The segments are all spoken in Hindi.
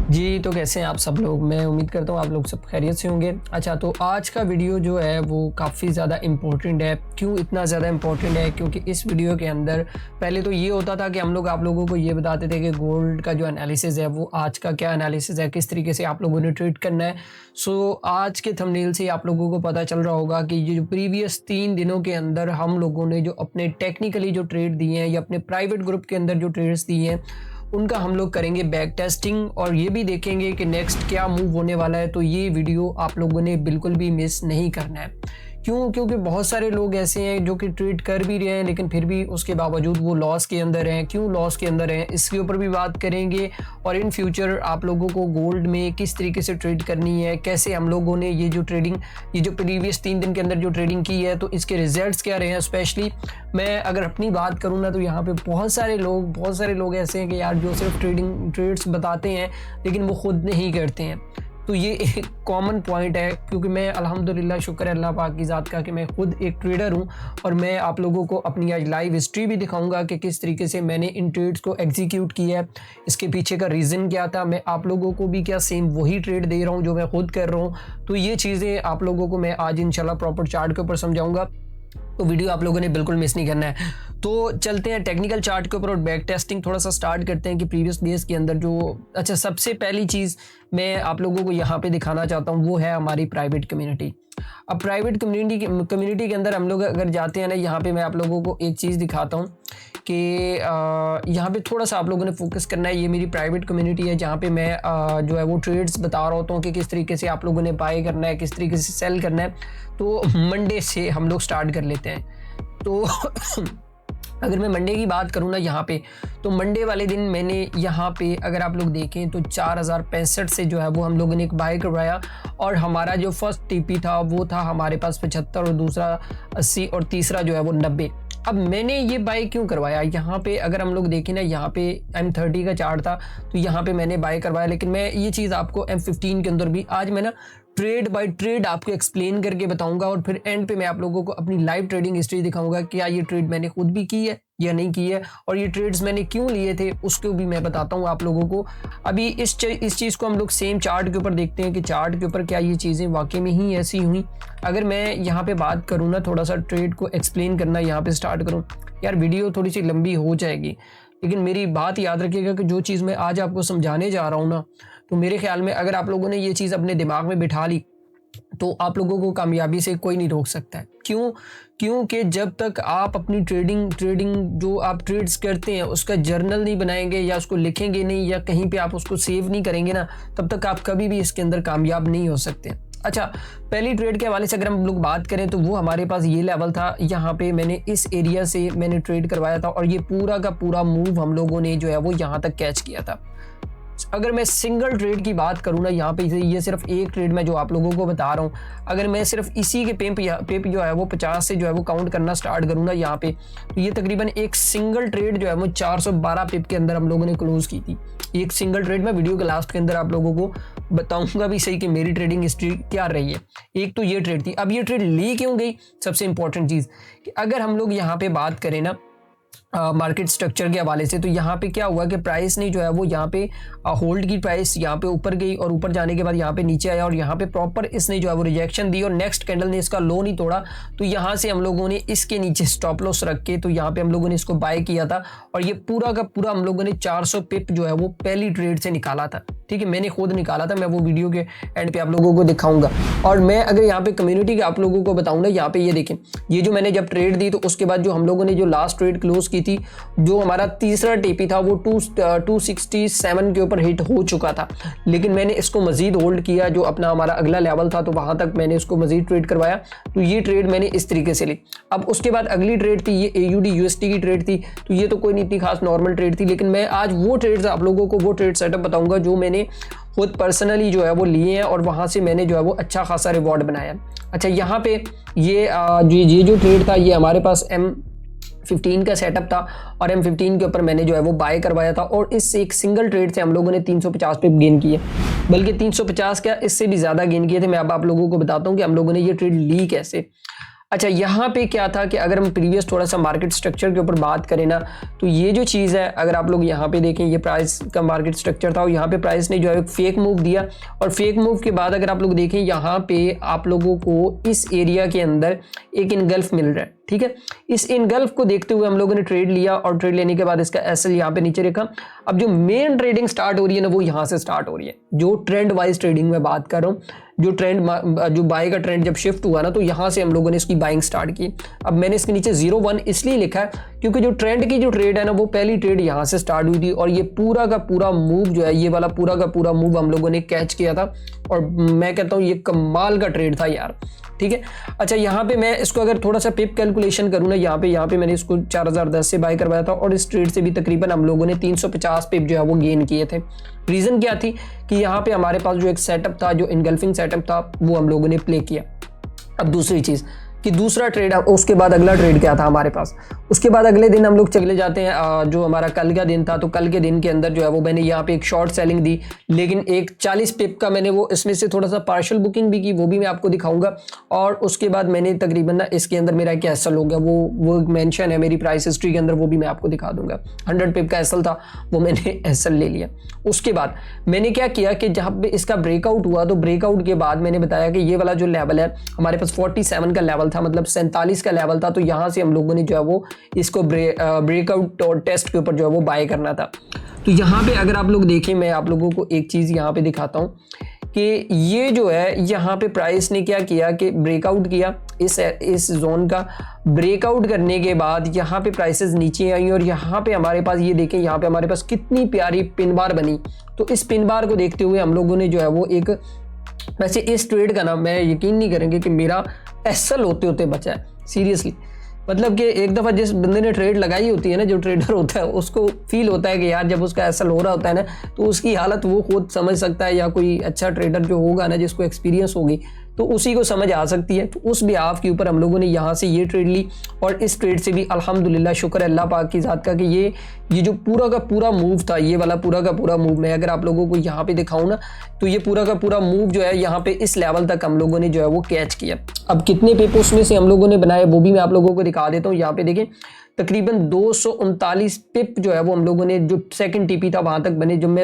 जी, तो कैसे हैं आप सब लोग? मैं उम्मीद करता हूँ आप लोग सब खैरियत से होंगे। अच्छा, तो आज का वीडियो जो है वो काफ़ी ज़्यादा इम्पोर्टेंट है। क्यों इतना ज़्यादा इम्पोर्टेंट है? क्योंकि इस वीडियो के अंदर पहले तो ये होता था कि हम लोग आप लोगों को ये बताते थे कि गोल्ड का जो एनालिसिस है वो आज का क्या एनालिसिस है, किस तरीके से आप लोगों ने ट्रेड करना है। सो आज के थंबनेल से आप लोगों को पता चल रहा होगा कि ये जो प्रीवियस 3 दिनों के अंदर हम लोगों ने जो अपने टेक्निकली जो ट्रेड दिए हैं या अपने प्राइवेट ग्रुप के अंदर जो ट्रेड्स दिए हैं उनका हम लोग करेंगे बैक टेस्टिंग और ये भी देखेंगे कि नेक्स्ट क्या मूव होने वाला है। तो ये वीडियो आप लोगों ने बिल्कुल भी मिस नहीं करना है। क्यों? क्योंकि बहुत सारे लोग ऐसे हैं जो कि ट्रेड कर भी रहे हैं लेकिन फिर भी उसके बावजूद वो लॉस के अंदर हैं। क्यों लॉस के अंदर हैं इसके ऊपर भी बात करेंगे। और इन फ्यूचर आप लोगों को गोल्ड में किस तरीके से ट्रेड करनी है, कैसे हम लोगों ने ये जो प्रीवियस 3 दिन के अंदर जो ट्रेडिंग की है तो इसके रिजल्ट्स क्या रहे हैं। स्पेशली मैं अगर अपनी बात करूँ ना तो यहाँ पे बहुत सारे लोग ऐसे हैं कि यार जो सिर्फ ट्रेड्स बताते हैं लेकिन वो खुद नहीं करते हैं। तो ये एक कॉमन पॉइंट है क्योंकि मैं अल्हम्दुलिल्लाह शुक्र है अल्लाह पाक की ज़ात का कि मैं खुद एक ट्रेडर हूँ और मैं आप लोगों को अपनी आज लाइव हिस्ट्री भी दिखाऊंगा कि किस तरीके से मैंने इन ट्रेड्स को एग्जीक्यूट किया है, इसके पीछे का रीज़न क्या था। मैं आप लोगों को भी क्या सेम वही ट्रेड दे रहा हूँ जो मैं खुद कर रहा हूँ। तो ये चीज़ें आप लोगों को मैं आज इंशाल्लाह प्रॉपर चार्ट के ऊपर समझाऊंगा, तो वीडियो आप लोगों ने बिल्कुल मिस नहीं करना है। तो चलते हैं टेक्निकल चार्ट के ऊपर और बैक टेस्टिंग थोड़ा सा स्टार्ट करते हैं कि प्रीवियस डेज के अंदर जो अच्छा सबसे पहली चीज़ मैं आप लोगों को यहाँ पे दिखाना चाहता हूँ वो है हमारी प्राइवेट कम्युनिटी। अब प्राइवेट कम्युनिटी के अंदर हम लोग अगर जाते हैं ना, यहाँ पे मैं आप लोगों को एक चीज़ दिखाता हूँ कि यहाँ पे थोड़ा सा आप लोगों ने फोकस करना है। ये मेरी प्राइवेट कम्युनिटी है जहाँ पे मैं जो है वो ट्रेड्स बता रहा होता हूँ कि किस तरीके से आप लोगों ने बाय करना है, किस तरीके से सेल करना है। तो मंडे से हम लोग स्टार्ट कर लेते हैं। तो अगर मैं मंडे की बात करूँ ना यहाँ पे, तो मंडे वाले दिन मैंने यहाँ पे अगर आप लोग देखें तो 4065 से जो है वो हम लोगों ने एक बाय करवाया और हमारा जो फर्स्ट टीपी था वो था हमारे पास 75 और दूसरा 80 और तीसरा जो है वो 90। अब मैंने ये बाय क्यों करवाया, यहाँ पे अगर हम लोग देखें ना, यहाँ पे M30 का चार्ट था तो यहाँ पे मैंने बाय करवाया। लेकिन मैं ये चीज़ आपको M15 के अंदर भी आज मैं ना ट्रेड बाय ट्रेड आपको एक्सप्लेन करके बताऊंगा और फिर एंड पे मैं आप लोगों को अपनी लाइव ट्रेडिंग हिस्ट्री दिखाऊंगा कि क्या ये ट्रेड मैंने खुद भी की है या नहीं की है और ये ट्रेड्स मैंने क्यों लिए थे उसको भी मैं बताता हूँ आप लोगों को। अभी इस चीज़ को हम लोग सेम चार्ट के ऊपर देखते हैं कि चार्ट के ऊपर क्या ये चीज़ें वाकई में ही ऐसी हुई। अगर मैं यहाँ पे बात करूँ ना, थोड़ा सा ट्रेड को एक्सप्लेन करना यहाँ पे स्टार्ट करूँ, यार वीडियो थोड़ी सी लंबी हो जाएगी लेकिन मेरी बात याद रखिएगा कि जो चीज़ मैं आज आपको समझाने जा रहा हूँ ना, तो मेरे ख्याल में अगर आप लोगों ने ये चीज़ अपने दिमाग में बिठा ली तो आप लोगों को कामयाबी से कोई नहीं रोक सकता है। क्यों? क्योंकि जब तक आप अपनी ट्रेडिंग जो आप ट्रेड्स करते हैं उसका जर्नल नहीं बनाएंगे या उसको लिखेंगे नहीं या कहीं पे आप उसको सेव नहीं करेंगे ना, तब तक आप कभी भी इसके अंदर कामयाब नहीं हो सकते। अच्छा, पहली ट्रेड के हवाले से अगर हम लोग बात करें तो वो हमारे पास ये लेवल था। यहाँ पे मैंने इस एरिया से मैंने ट्रेड करवाया था और ये पूरा का पूरा मूव हम लोगों ने जो है वो यहाँ तक कैच किया था। अगर मैं सिंगल ट्रेड की बात करूँ ना, यहाँ पे ये सिर्फ एक ट्रेड मैं जो आप लोगों को बता रहा हूँ, अगर मैं सिर्फ इसी के पेप जो है वो 50 से जो है वो काउंट करना स्टार्ट करूँ ना यहाँ पे, तो ये तकरीबन एक सिंगल ट्रेड जो है वो 412 पिप के अंदर हम लोगों ने क्लोज की थी। एक सिंगल ट्रेड मैं वीडियो के लास्ट के अंदर आप लोगों को बताऊंगा भी सही कि मेरी ट्रेडिंग हिस्ट्री क्या रही है। एक तो ये ट्रेड थी। अब ये ट्रेड ली क्यों गई, सबसे इंपॉर्टेंट चीज़ कि अगर हम लोग यहाँ पे बात करें ना मार्केट स्ट्रक्चर के हवाले से, तो यहाँ पे क्या हुआ कि प्राइस ने जो है वो यहाँ पे होल्ड की, प्राइस यहाँ पे ऊपर गई और ऊपर जाने के बाद यहाँ पे नीचे आया और यहाँ पे प्रॉपर इसने जो है वो रिजेक्शन दी और नेक्स्ट कैंडल ने इसका लो नहीं तोड़ा। तो यहाँ से हम लोगों ने इसके नीचे स्टॉप लॉस रख के तो यहाँ पे हम लोगों ने इसको बाय किया था और ये पूरा का पूरा हम लोगों ने 400 पिप जो है वो पहली ट्रेड से निकाला था। ठीक है, मैंने खुद निकाला था, मैं वो वीडियो के एंड पे आप लोगों को दिखाऊंगा। और मैं अगर यहाँ पे कम्युनिटी के आप लोगों को बताऊँ ना, यहाँ पे ये देखें, ये जो मैंने जब ट्रेड दी तो उसके बाद जो हम लोगों ने जो लास्ट ट्रेड क्लोज की थी, जो हमारा तीसरा टीपी था वो 267 के ऊपर हिट हो चुका था, लेकिन मैंने इसको मजीद होल्ड किया। जो अपना हमारा अगला लेवल था तो वहां तक मैंने इसको मजीद ट्रेड करवाया। तो ये ट्रेड मैंने इस तरीके से ली। अब उसके बाद अगली ट्रेड थी ये AUD USD की ट्रेड थी, तो ये तो कोई नहीं इतनी खास नॉर्मल ट्रेड थी, लेकिन मैं आज वो ट्रेड्स आप लोगों को वो ट्रेड सेटअप बताऊंगा जो मैंने खुद पर्सनली जो है वो लिए हैं और वहां से मैंने जो है वो अच्छा खासा रिवॉर्ड बनाया। अच्छा, यहाँ पे ये जो ट्रेड था ये हमारे पास M15 का सेटअप था और M15 के ऊपर मैंने जो है वो बाय करवाया था और इस एक सिंगल ट्रेड से हम लोगों ने 350 पे गेन किए, बल्कि 350 क्या इससे भी ज़्यादा गेन किए थे। मैं अब आप लोगों को बताता हूँ कि हम लोगों ने ये ट्रेड ली कैसे। अच्छा, यहाँ पे क्या था कि अगर हम प्रीवियस थोड़ा सा मार्केट स्ट्रक्चर के ऊपर बात करें ना, तो ये जो चीज़ है, अगर आप लोग यहाँ पे देखें, ये प्राइस का मार्केट स्ट्रक्चर था और यहाँ पे प्राइस ने जो है फेक मूव दिया, और फेक मूव के बाद अगर आप लोग देखें, यहाँ पे आप लोगों को इस एरिया के अंदर एक इनगल्फ मिल रहा है, ठीक है। इस इनगल्फ को देखते हुए हम लोगों ने ट्रेड लिया, और ट्रेड लेने के बाद इसका एसएल यहाँ पे नीचे रखा। अब जो मेन ट्रेडिंग स्टार्ट हो रही है ना, वो यहाँ से स्टार्ट हो रही है, जो ट्रेंड वाइज ट्रेडिंग में बात कर रहा हूँ, जो बाय का ट्रेंड जब शिफ्ट हुआ ना, तो यहाँ से हम लोगों ने इसकी बाइंग स्टार्ट की। अब मैंने इसके नीचे 01 इसलिए लिखा है क्योंकि जो ट्रेंड की जो ट्रेड है ना, वो पहली ट्रेड यहाँ से स्टार्ट हुई थी, और ये पूरा का पूरा मूव जो है, ये वाला पूरा का पूरा मूव हम लोगों ने कैच किया था, और मैं कहता हूँ ये कमाल का ट्रेड था यार, ठीक है। अच्छा, यहाँ पे मैं इसको अगर थोड़ा सा पिप कैलकुलेशन करूँ ना, यहाँ पे मैंने इसको 4010 से बाय करवाया था, और इस ट्रेड से भी तकरीबन हम लोगों ने 350 पिप जो है वो गेन किए थे। रीज़न क्या थी कि यहाँ पे हमारे पास जो एक सेटअप था, जो इनगल्फिंग सेटअप था, वो हम लोगों ने प्ले किया। अब दूसरी चीज़ कि दूसरा ट्रेड, उसके बाद अगला ट्रेड क्या था हमारे पास, उसके बाद अगले दिन हम लोग चले जाते हैं, जो हमारा कल का दिन था, तो कल के दिन के अंदर जो है वो मैंने यहाँ पे एक शॉर्ट सेलिंग दी, लेकिन एक 40 पिप का मैंने वो इसमें से थोड़ा सा पार्शियल बुकिंग भी की, वो भी मैं आपको दिखाऊंगा। और उसके बाद मैंने तकरीबन ना इसके अंदर मेरा क्या एसएल हो गया, वो मेंशन है मेरी प्राइस हिस्ट्री के अंदर, वो भी मैं आपको दिखा दूंगा। 100 पिप का एसएल था, वो मैंने एसएल ले लिया। उसके बाद मैंने क्या किया कि जहाँ पे इसका ब्रेकआउट हुआ, तो ब्रेकआउट के बाद मैंने बताया कि ये वाला जो लेवल है हमारे पास 47 का लेवल था, मतलब 47 का लेवल था, तो यहाँ से हम लोगों ने जो है वो इसको ब्रेकआउट और टेस्ट के ऊपर जो है वो बाय करना था। तो यहाँ पे अगर आप लोग देखें, मैं आप लोगों को एक चीज़ यहाँ पे दिखाता हूँ कि ये जो है यहाँ पे प्राइस ने क्या किया कि ब्रेकआउट किया, इस जोन का ब्रेकआउट करने के बाद यहाँ पे प्राइसेस नीचे आई, और यहाँ पे हमारे पास ये देखें, यहाँ पे हमारे पास कितनी प्यारी पिन बार बनी। तो इस पिन बार को देखते हुए हम लोगों ने जो है वो एक, वैसे इस ट्रेड का नाम मैं यकीन नहीं करेंगे कि मेरा एसएल होते होते बचा है, सीरियसली। मतलब कि एक दफ़ा जिस बंदे ने ट्रेड लगाई होती है ना, जो ट्रेडर होता है, उसको फील होता है कि यार जब उसका एसएल हो रहा होता है ना, तो उसकी हालत वो खुद समझ सकता है, या कोई अच्छा ट्रेडर जो होगा ना, जिसको एक्सपीरियंस होगी, तो उसी को समझ आ सकती है। तो उस बिहाफ के ऊपर हम लोगों ने यहाँ से ये ट्रेड ली, और इस ट्रेड से भी अल्हम्दुलिल्लाह शुक्र अल्लाह पाक की ज़ात का कि ये जो पूरा का पूरा मूव था, ये वाला पूरा का पूरा मूव, मैं अगर आप लोगों को यहाँ पे दिखाऊँ ना, तो ये पूरा का पूरा मूव जो है यहाँ पे इस लेवल तक हम लोगों ने जो है वो कैच किया। अब कितने पिप उसमें से हम लोगों ने बनाए, वो भी मैं आप लोगों को दिखा देता हूँ। यहाँ पे देखें, तकरीबन 239 पिप जो है वो हम लोगों ने, जो सेकंड टीपी था वहां तक बने। जब मैं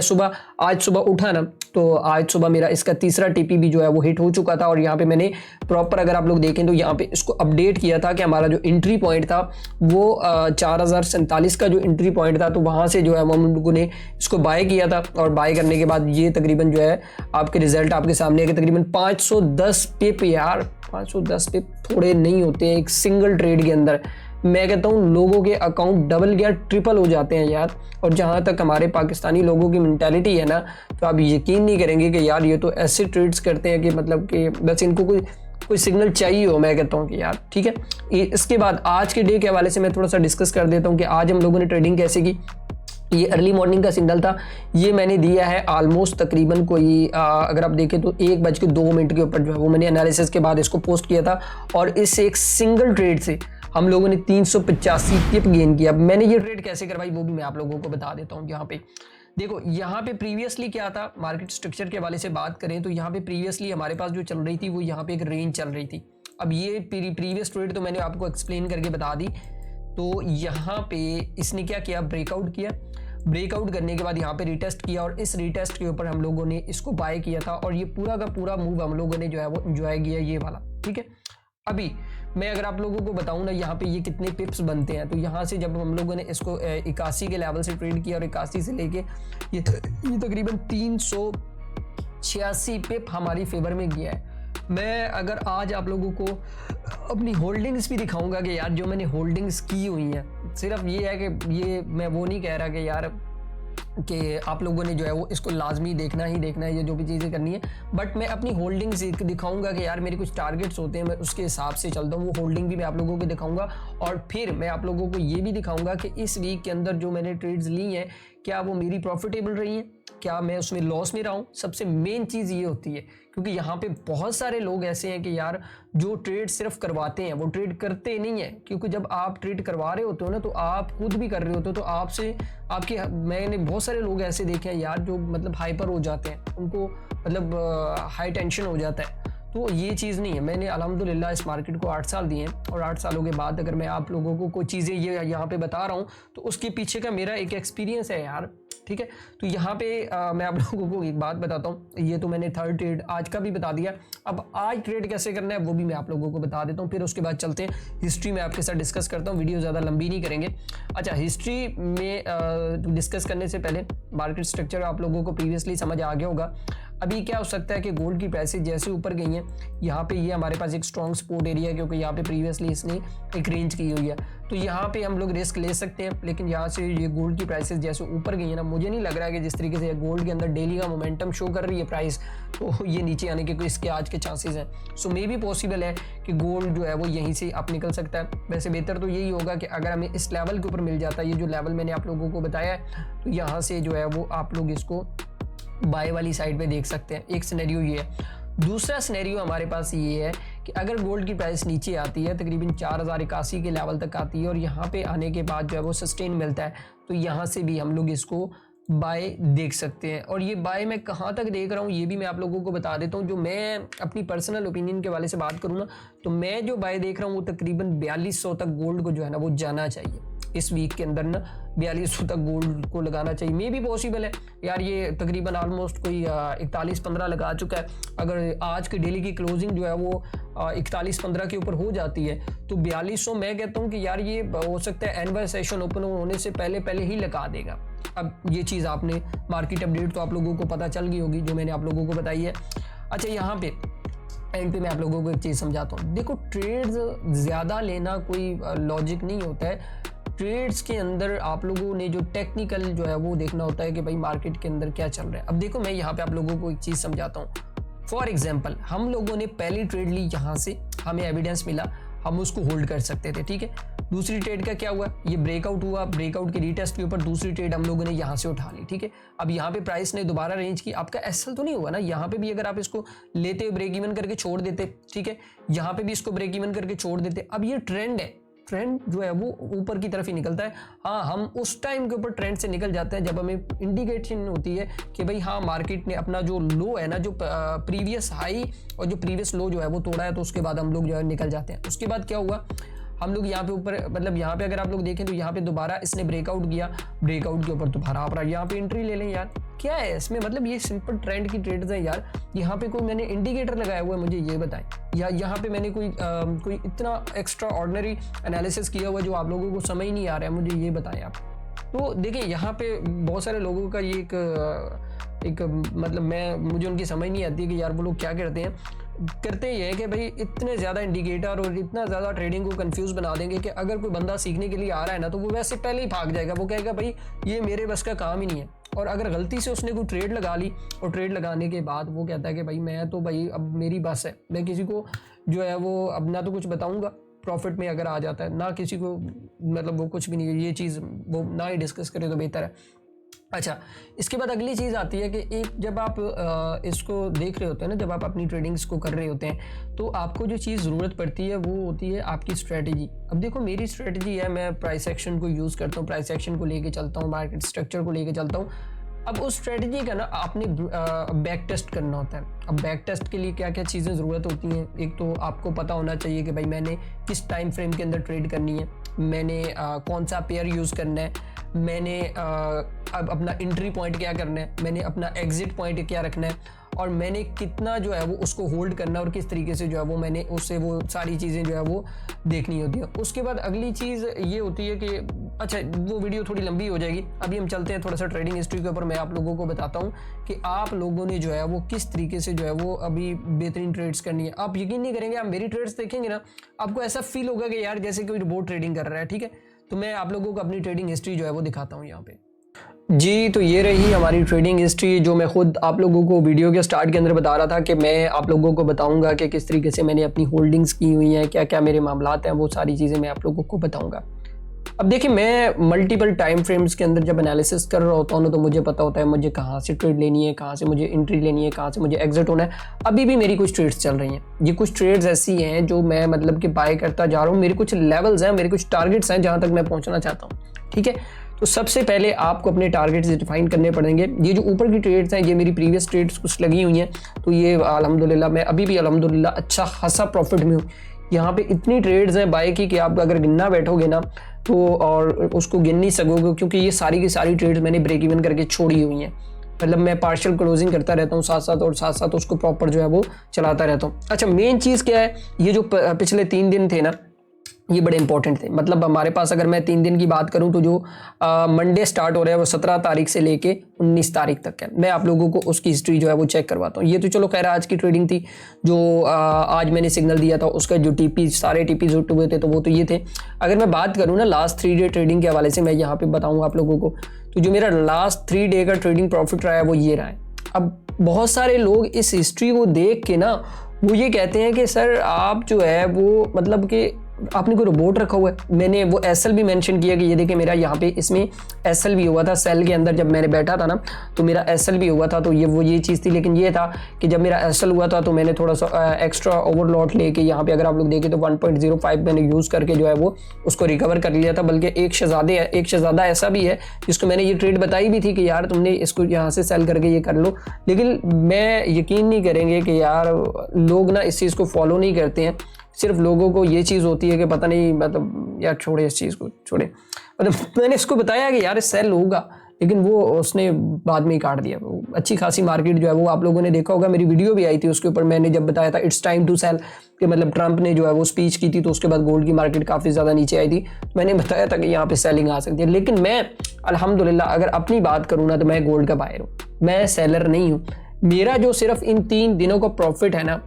आज सुबह उठा ना, तो आज सुबह मेरा इसका तीसरा टीपी भी जो है वो हिट हो चुका था, और यहाँ पे मैंने प्रॉपर, अगर आप लोग देखें तो यहाँ पे इसको अपडेट किया था कि हमारा जो एंट्री पॉइंट था वो 4047 का जो एंट्री पॉइंट था, तो वहाँ से जो है हम लोगों ने इसको बाय किया था। और बाय करने के बाद ये तकरीबन जो है आपके रिजल्ट आपके सामने है कि तकरीबन 510 पिप, यार 510 पिप थोड़े नहीं होते हैं एक सिंगल ट्रेड के अंदर। मैं कहता हूँ लोगों के अकाउंट डबल या ट्रिपल हो जाते हैं यार। और जहाँ तक हमारे पाकिस्तानी लोगों की मेंटालिटी है ना, तो आप यकीन नहीं करेंगे कि यार ये तो ऐसे ट्रेड्स करते हैं कि मतलब कि बस इनको कोई सिग्नल चाहिए हो। मैं कहता हूँ कि यार ठीक है। इसके बाद आज के डे के हवाले से मैं थोड़ा सा डिस्कस कर देता हूँ कि आज हम लोगों ने ट्रेडिंग कैसे की। ये अर्ली मॉर्निंग का सिग्नल था, ये मैंने दिया है ऑलमोस्ट तकरीबन कोई अगर आप देखें तो 1:02 के ऊपर जो है वो मैंने एनालिसिस के बाद इसको पोस्ट किया था। और इस एक सिंगल ट्रेड से हम लोगों ने 385 टिप गेन किया। मैंने ये ट्रेड कैसे करवाई वो भी मैं आप लोगों को बता देता हूँ। यहाँ पे देखो, यहाँ पे प्रीवियसली क्या था, मार्केट स्ट्रक्चर के हवाले से बात करें तो यहाँ पे प्रीवियसली हमारे पास जो चल रही थी वो यहाँ पे एक रेंज चल रही थी। अब ये प्रीवियस ट्रेड तो मैंने आपको एक्सप्लेन करके बता दी। तो यहाँ पे इसने क्या किया, ब्रेकआउट किया। ब्रेकआउट करने के बाद यहाँ पे रिटेस्ट किया और इस रिटेस्ट के ऊपर हम लोगों ने इसको बाय किया था और ये पूरा का पूरा मूव हम लोगों ने जो है वो एंजॉय किया, ये वाला। ठीक है, अभी मैं अगर आप लोगों को बताऊं ना यहाँ पे ये कितने पिप्स बनते हैं, तो यहाँ से जब हम लोगों ने इसको 81 के लेवल से ट्रेड किया और 81 से लेके ये तकरीबन 386 पिप हमारी फेवर में गया है। मैं अगर आज आप लोगों को अपनी होल्डिंग्स भी दिखाऊंगा कि यार जो मैंने होल्डिंग्स की हुई हैं, सिर्फ ये है कि ये मैं वो नहीं कह रहा कि यार कि आप लोगों ने जो है वो इसको लाजमी देखना ही देखना है, ये जो भी चीज़ें करनी है, बट मैं अपनी होल्डिंग्स दिखाऊंगा कि यार मेरे कुछ टारगेट्स होते हैं, मैं उसके हिसाब से चलता हूँ। वो होल्डिंग भी मैं आप लोगों को दिखाऊंगा और फिर मैं आप लोगों को ये भी दिखाऊंगा कि इस वीक के अंदर जो मैंने ट्रेड्स ली हैं क्या वो मेरी प्रॉफिटेबल रही हैं, क्या मैं उसमें लॉस में रहा हूँ। सबसे मेन चीज़ ये होती है, क्योंकि यहाँ पे बहुत सारे लोग ऐसे हैं कि यार जो ट्रेड सिर्फ करवाते हैं वो ट्रेड करते नहीं है। क्योंकि जब आप ट्रेड करवा रहे होते हो ना, तो आप खुद भी कर रहे होते हो, तो आपसे आपके मैंने बहुत सारे लोग ऐसे देखे हैं यार जो मतलब हाइपर हो जाते हैं, उनको मतलब हाई टेंशन हो जाता है। तो ये चीज़ नहीं है। मैंने अल्हम्दुलिल्लाह इस मार्केट को 8 साल दिए हैं, और 8 सालों के बाद अगर मैं आप लोगों को कोई चीज़ें ये यहाँ पे बता रहा हूँ तो उसके पीछे का मेरा एक एक्सपीरियंस है यार, ठीक है। तो यहाँ पे मैं आप लोगों को एक बात बताता हूँ, ये तो मैंने थर्ड ट्रेड आज का भी बता दिया, अब आज ट्रेड कैसे करना है वो भी मैं आप लोगों को बता देता हूँ, फिर उसके बाद चलते हैं हिस्ट्री में आपके साथ डिस्कस करता हूँ, वीडियो ज़्यादा लंबी नहीं करेंगे। अच्छा, हिस्ट्री में डिस्कस करने से पहले मार्केट स्ट्रक्चर आप लोगों को प्रीवियसली समझ आ गया होगा। अभी क्या हो सकता है कि गोल्ड की प्राइसेस जैसे ऊपर गई हैं, यहाँ पे ये हमारे पास एक स्ट्रॉन्ग सपोर्ट एरिया है, क्योंकि यहाँ पे प्रीवियसली इसने एक रेंज की हुई है, तो यहाँ पे हम लोग रिस्क ले सकते हैं। लेकिन यहाँ से ये गोल्ड की प्राइसेस जैसे ऊपर गई है ना, मुझे नहीं लग रहा है कि जिस तरीके से गोल्ड के अंदर डेली का मोमेंटम शो कर रही है प्राइस, तो ये नीचे आने के इसके आज के चांसेस हैं। सो मे भी पॉसिबल है कि गोल्ड जो है वो यहीं से आप निकल सकता है। वैसे बेहतर तो यही होगा कि अगर हमें इस लेवल के ऊपर मिल जाता है, ये जो लेवल मैंने आप लोगों को बताया है, तो यहाँ से जो है वो आप लोग इसको बाय वाली साइड पे देख सकते हैं। एक सिनेरियो ये है। दूसरा सिनेरियो हमारे पास ये है कि अगर गोल्ड की प्राइस नीचे आती है, तकरीबन 4081 के लेवल तक आती है, और यहाँ पे आने के बाद जो है वो सस्टेन मिलता है, तो यहाँ से भी हम लोग इसको बाय देख सकते हैं। और ये बाय मैं कहाँ तक देख रहा हूँ ये भी मैं आप लोगों को बता देता हूँ। जो मैं अपनी पर्सनल ओपिनियन के वाले से बात करूँ ना, तो मैं जो बाय देख रहा हूँ वो तकरीबन 4200 तक गोल्ड को जो है ना वो जाना चाहिए इस वीक के अंदर ना, 4200 तक गोल्ड को लगाना चाहिए। मे भी पॉसिबल है यार, ये तकरीबन ऑलमोस्ट कोई 41-15 लगा चुका है। अगर आज की डेली की क्लोजिंग जो है वो 41-15 के ऊपर हो जाती है, तो 4200 मैं कहता हूँ कि यार ये हो सकता है एनुअल सेशन ओपन होने से पहले ही लगा देगा। अब ये चीज़ आपने मार्केट अपडेट तो आप लोगों को पता चल गई होगी जो मैंने आप लोगों को बताई है। अच्छा, यहाँ पे एंड पे मैं आप लोगों को एक चीज़ समझाता हूँ। देखो, ट्रेड्स ज़्यादा लेना कोई लॉजिक नहीं होता है। ट्रेड्स के अंदर आप लोगों ने जो टेक्निकल जो है वो देखना होता है कि भाई मार्केट के अंदर क्या चल रहा है। अब देखो, मैं यहाँ पे आप लोगों को एक चीज़ समझाता हूँ। फॉर एग्जांपल, हम लोगों ने पहली ट्रेड ली, यहाँ से हमें एविडेंस मिला, हम उसको होल्ड कर सकते थे, ठीक है। दूसरी ट्रेड का क्या हुआ, ये ब्रेकआउट हुआ, ब्रेकआउट के रीटेस्ट के ऊपर दूसरी ट्रेड हम लोगों ने यहाँ से उठा ली, ठीक है। अब यहाँ पे प्राइस ने दोबारा रेंज की, आपका एसएल तो नहीं हुआ ना, यहाँ पे भी अगर आप इसको लेते ब्रेक इवन करके छोड़ देते, ठीक है, यहाँ पे भी इसको ब्रेक इवन करके छोड़ देते। अब ये ट्रेंड है, ट्रेंड जो है वो ऊपर की तरफ ही निकलता है। हाँ, हम उस टाइम के ऊपर ट्रेंड से निकल जाते हैं जब हमें इंडिकेशन होती है कि भाई हाँ, मार्केट ने अपना जो लो है ना, जो प्रीवियस हाई और जो प्रीवियस लो जो है वो तोड़ा है, तो उसके बाद हम लोग जो है निकल जाते हैं। उसके बाद क्या हुआ, हम लोग यहाँ पे ऊपर, मतलब यहाँ पे अगर आप लोग देखें तो यहाँ पे दोबारा इसने ब्रेकआउट किया, ब्रेकआउट के ऊपर दोबारा आप यहाँ पे एंट्री ले लें यार, क्या है इसमें, मतलब ये सिंपल ट्रेंड की ट्रेड्स हैं यार। यहाँ पे कोई मैंने इंडिकेटर लगाया हुआ है, मुझे ये बताएं, या यहाँ पे मैंने कोई इतना एक्स्ट्रा ऑर्डिनरी एनालिसिस किया हुआ जो आप लोगों को समझ नहीं आ रहा है, मुझे ये बताएं आप। तो देखिए, यहाँ पे बहुत सारे लोगों का ये एक मतलब मुझे उनकी समझ नहीं आती कि यार वो लोग क्या करते ये है कि भाई इतने ज़्यादा इंडिकेटर और इतना ज़्यादा ट्रेडिंग को कंफ्यूज बना देंगे कि अगर कोई बंदा सीखने के लिए आ रहा है ना, तो वो वैसे पहले ही भाग जाएगा। वो कहेगा भाई ये मेरे बस का काम ही नहीं है। और अगर गलती से उसने कोई ट्रेड लगा ली, और ट्रेड लगाने के बाद वो कहता है कि भाई मैं तो भाई अब मेरी बस है, मैं किसी को जो है वो अब ना तो कुछ बताऊँगा, प्रॉफिट में अगर आ जाता है ना किसी को, मतलब वो कुछ भी नहीं है, ये चीज़ वो ना ही डिस्कस करे तो बेहतर है। अच्छा, इसके बाद अगली चीज़ आती है कि एक जब आप इसको देख रहे होते हैं ना, जब आप अपनी ट्रेडिंग्स को कर रहे होते हैं, तो आपको जो चीज़ ज़रूरत पड़ती है वो होती है आपकी स्ट्रेटजी। अब देखो, मेरी स्ट्रेटजी है, मैं प्राइस एक्शन को यूज़ करता हूँ, प्राइस एक्शन को लेके चलता हूँ, मार्केट स्ट्रक्चर को लेके चलता हूँ। अब उस स्ट्रेटजी का ना आपने बैक टेस्ट करना होता है। अब बैक टेस्ट के लिए क्या क्या चीज़ें ज़रूरत होती हैं, एक तो आपको पता होना चाहिए कि भाई मैंने किस टाइम फ्रेम के अंदर ट्रेड करनी है, मैंने कौन सा पेयर यूज़ करना है, मैंने अब अपना एंट्री पॉइंट क्या करना है, मैंने अपना एग्जिट पॉइंट क्या रखना है, और मैंने कितना जो है वो उसको होल्ड करना है, और किस तरीके से जो है वो मैंने उससे वो सारी चीज़ें जो है वो देखनी होती है। उसके बाद अगली चीज़ ये होती है कि अच्छा, वो वीडियो थोड़ी लंबी हो जाएगी, अभी हम चलते हैं थोड़ा सा ट्रेडिंग हिस्ट्री के ऊपर। मैं आप लोगों को बताता हूँ कि आप लोगों ने जो है वो किस तरीके से जो है वो अभी बेहतरीन ट्रेड्स करनी है। आप यकीन नहीं करेंगे, आप मेरी ट्रेड्स देखेंगे ना, आपको ऐसा फील होगा कि यार जैसे कोई रोबोट ट्रेडिंग कर रहा है, ठीक है। तो मैं आप लोगों को अपनी ट्रेडिंग हिस्ट्री जो है वो दिखाता हूँ यहाँ पे जी। तो ये रही हमारी ट्रेडिंग हिस्ट्री, जो मैं खुद आप लोगों को वीडियो के स्टार्ट के अंदर बता रहा था कि मैं आप लोगों को बताऊंगा कि किस तरीके से मैंने अपनी होल्डिंग्स की हुई हैं, क्या क्या मेरे मामलात हैं, वो सारी चीज़ें मैं आप लोगों को बताऊंगा। अब देखिए, मैं मल्टीपल टाइम फ्रेम्स के अंदर जब एनालिसिस कर रहा होता हूँ ना, तो मुझे पता होता है मुझे कहाँ से ट्रेड लेनी है, कहाँ से मुझे एंट्री लेनी है, कहाँ से मुझे एग्जिट होना है। अभी भी मेरी कुछ ट्रेड्स चल रही हैं, ये कुछ ट्रेड्स ऐसी हैं जो मैं मतलब कि बाय करता जा रहा हूँ। मेरे कुछ लेवल्स हैं, मेरे कुछ टारगेट्स हैं जहाँ तक मैं पहुँचना चाहता हूँ, ठीक है। तो सबसे पहले आपको अपने टारगेट्स डिफाइन करने पड़ेंगे। ये जो ऊपर की ट्रेड्स हैं, ये मेरी प्रीवियस ट्रेड्स कुछ लगी हुई हैं, तो ये अल्हम्दुलिल्लाह मैं अभी भी अल्हम्दुलिल्लाह अच्छा खासा प्रॉफिट में हूँ। यहाँ पे इतनी ट्रेड्स हैं बाय की कि आप अगर गिनना बैठोगे ना तो और उसको गिन नहीं सकोगे, क्योंकि ये सारी की सारी ट्रेड्स मैंने ब्रेक इवन करके छोड़ी हुई हैं। मतलब मैं पार्शियल क्लोजिंग करता रहता हूँ साथ साथ, और साथ साथ उसको प्रॉपर जो है वो चलाता रहता हूँ। अच्छा, मेन चीज़ क्या है, ये जो पिछले 3 दिन थे ना, ये बड़े इंपॉर्टेंट थे। मतलब हमारे पास अगर मैं 3 दिन की बात करूं तो जो मंडे स्टार्ट हो रहा है वो 17 तारीख से लेके 19 तारीख तक है। मैं आप लोगों को उसकी हिस्ट्री जो है वो चेक करवाता हूं। ये तो चलो खैर आज की ट्रेडिंग थी, जो आज मैंने सिग्नल दिया था उसका जो टीपी सारे टीपी जुट हुए थे तो वो तो ये थे। अगर मैं बात करूँ ना लास्ट 3 डे ट्रेडिंग के हवाले से, मैं यहाँ पे बताऊँगा आप लोगों को, तो जो मेरा लास्ट 3 डे का ट्रेडिंग प्रॉफिट रहा है वो ये रहा है। अब बहुत सारे लोग इस हिस्ट्री को देख के ना वो ये कहते हैं कि सर आप जो है वो मतलब कि आपने कोई रोबोट रखा हुआ है। मैंने वो एसएल भी मेंशन किया कि ये देखिए मेरा यहाँ पे इसमें एसएल भी हुआ था, सेल के अंदर जब मैंने बैठा था ना तो मेरा एसएल भी हुआ था, तो ये चीज़ थी। लेकिन ये था कि जब मेरा एसएल हुआ था तो मैंने थोड़ा सा एक्स्ट्रा ओवरलॉट लेके यहाँ पे अगर आप लोग देखें तो 1.05 मैंने यूज़ करके जो है वो उसको रिकवर कर लिया था। बल्कि एक से ज़्यादा ऐसा भी है जिसको मैंने ये ट्रेड बताई भी थी कि यार तुमने इसको यहाँ से सेल करके ये कर लो। लेकिन मैं यकीन नहीं करेंगे कि यार लोग ना इस चीज़ को फॉलो नहीं करते हैं। सिर्फ लोगों को ये चीज़ होती है कि पता नहीं, मतलब यार छोड़े इस चीज़ को, छोड़े। मतलब मैंने इसको बताया कि यार सेल होगा, लेकिन वो उसने बाद में ही काट दिया। वो अच्छी खासी मार्केट जो है वो आप लोगों ने देखा होगा, मेरी वीडियो भी आई थी उसके ऊपर, मैंने जब बताया था इट्स टाइम टू सेल कि मतलब ट्रंप ने जो है वो स्पीच की थी तो उसके बाद गोल्ड की मार्केट काफ़ी ज़्यादा नीचे आई थी। मैंने बताया था कि यहाँ पे सेलिंग आ सकती है। लेकिन मैं अल्हम्दुलिल्लाह अगर अपनी बात करूँ ना तो मैं गोल्ड का बायर हूँ, मैं सेलर नहीं हूँ। मेरा जो सिर्फ इन 3 दिनों का प्रॉफिट है ना,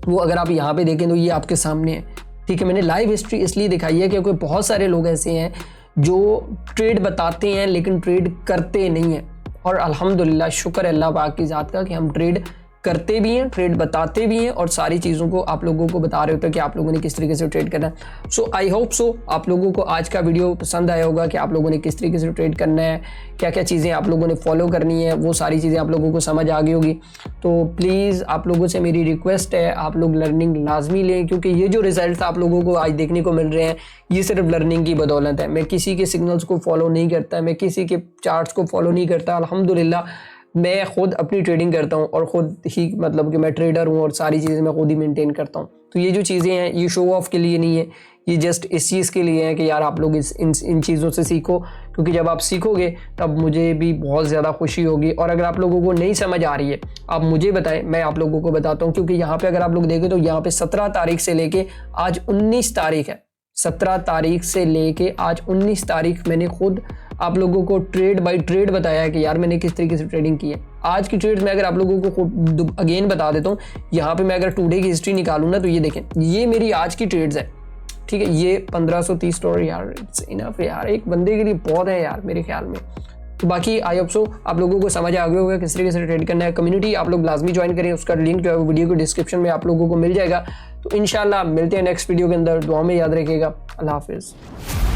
वो अगर आप यहाँ पे देखें तो ये आपके सामने है। ठीक है, मैंने लाइव हिस्ट्री इसलिए दिखाई है क्योंकि बहुत सारे लोग ऐसे हैं जो ट्रेड बताते हैं लेकिन ट्रेड करते नहीं हैं। और अल्हम्दुलिल्लाह शुक्र है अल्लाह पाक की ज़ात का कि हम ट्रेड करते भी हैं, ट्रेड बताते भी हैं, और सारी चीज़ों को आप लोगों को बता रहे होते हैं कि आप लोगों ने किस तरीके से ट्रेड करना है। सो आई होप सो आप लोगों को आज का वीडियो पसंद आया होगा कि आप लोगों ने किस तरीके से ट्रेड करना है, क्या क्या चीज़ें आप लोगों ने फॉलो करनी है, वो सारी चीज़ें आप लोगों को समझ आ गई होगी। तो प्लीज़ आप लोगों से मेरी रिक्वेस्ट है, आप लोग लर्निंग लाजमी लें, क्योंकि ये जो रिजल्ट आप लोगों को आज देखने को मिल रहे हैं ये सिर्फ लर्निंग की बदौलत है। मैं किसी के सिग्नल्स को फॉलो नहीं करता, मैं किसी के चार्ट्स को फॉलो नहीं करता। अल्हम्दुलिल्लाह मैं खुद अपनी ट्रेडिंग करता हूँ और ख़ुद ही मतलब कि मैं ट्रेडर हूँ और सारी चीज़ें मैं खुद ही मेंटेन करता हूँ। तो ये जो चीज़ें हैं ये शो ऑफ के लिए नहीं है, ये जस्ट इस चीज़ के लिए है कि यार आप लोग इन चीज़ों से सीखो, क्योंकि जब आप सीखोगे तब मुझे भी बहुत ज़्यादा खुशी होगी। और अगर आप लोगों को नहीं समझ आ रही है आप मुझे बताएं, मैं आप लोगों को बताता हूँ। क्योंकि यहाँ पे अगर आप लोग देखें तो यहाँ पे 17 तारीख से लेके आज 19 तारीख है, 17 तारीख से लेके आज 19 तारीख मैंने खुद आप लोगों को ट्रेड बाय ट्रेड बताया है कि यार मैंने किस तरीके से ट्रेडिंग की है। आज की ट्रेड में अगर आप लोगों को अगेन बता देता हूँ, यहाँ पे मैं अगर टुडे की हिस्ट्री निकालूँ ना तो ये देखें, ये मेरी आज की ट्रेड्स है। ठीक है, ये 1530 डॉलर यार इट्स इनफ यार, एक बंदे के लिए बहुत है यार मेरे ख्याल में। तो बाकी आई होप सो आप लोगों को समझ आ गया होगा किस तरीके से ट्रेड करना है। कम्युनिटी आप लोग लाजमी ज्वाइन करें, उसका लिंक जो है वो वीडियो के डिस्क्रिप्शन में आप लोगों को मिल जाएगा। तो इंशाल्लाह मिलते हैं नेक्स्ट वीडियो के अंदर। दुआ में याद रखिएगा। अल्लाह हाफिज़।